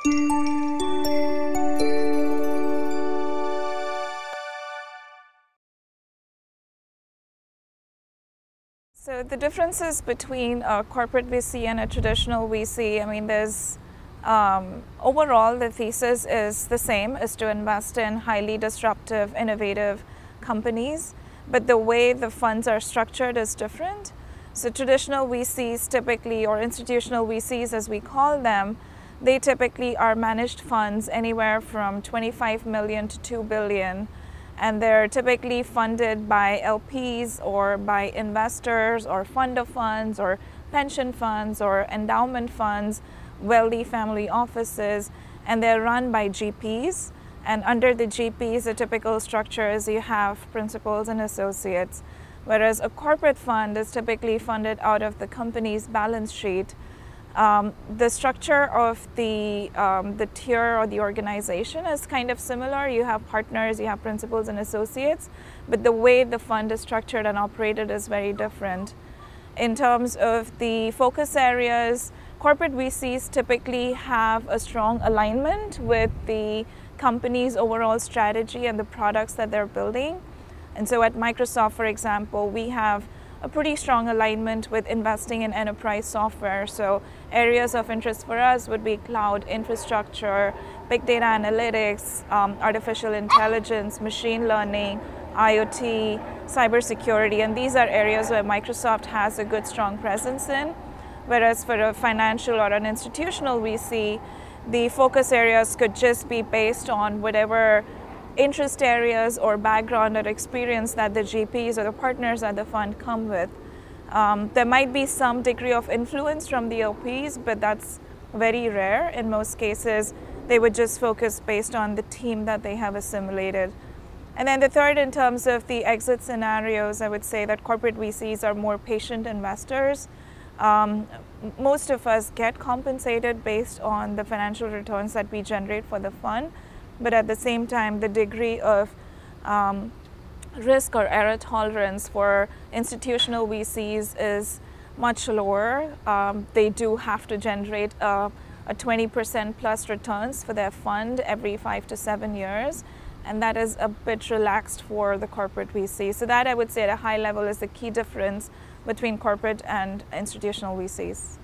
So the differences between a corporate VC and a traditional VC, I mean, there's overall the thesis is the same, is to invest in highly disruptive, innovative companies, but the way the funds are structured is different. So traditional VCs typically, or institutional VCs as we call them, they typically are managed funds anywhere from 25 million to 2 billion. And they're typically funded by LPs or by investors or fund of funds or pension funds or endowment funds, wealthy family offices, and they're run by GPs. And under the GPs, the typical structure is you have principals and associates, whereas a corporate fund is typically funded out of the company's balance sheet. The structure of the tier or the organization is kind of similar. You have partners, you have principals and associates, but the way the fund is structured and operated is very different. In terms of the focus areas, corporate VCs typically have a strong alignment with the company's overall strategy and the products that they're building. And so at Microsoft, for example, we have a pretty strong alignment with investing in enterprise software. So areas of interest for us would be cloud infrastructure, big data analytics, artificial intelligence, machine learning, IoT, cybersecurity, and these are areas where Microsoft has a good, strong presence in. Whereas for a financial or an institutional VC, the focus areas could just be based on whatever interest areas or background or experience that the GPs or the partners at the fund come with. There might be some degree of influence from the LPs, but that's very rare. In most cases, they would just focus based on the team that they have assimilated. And then the third, in terms of the exit scenarios, I would say that corporate VCs are more patient investors. Most of us get compensated based on the financial returns that we generate for the fund. But at the same time, the degree of risk or error tolerance for institutional VCs is much lower. They do have to generate a 20% plus returns for their fund every 5 to 7 years. And that is a bit relaxed for the corporate VC. So that, I would say, at a high level is the key difference between corporate and institutional VCs.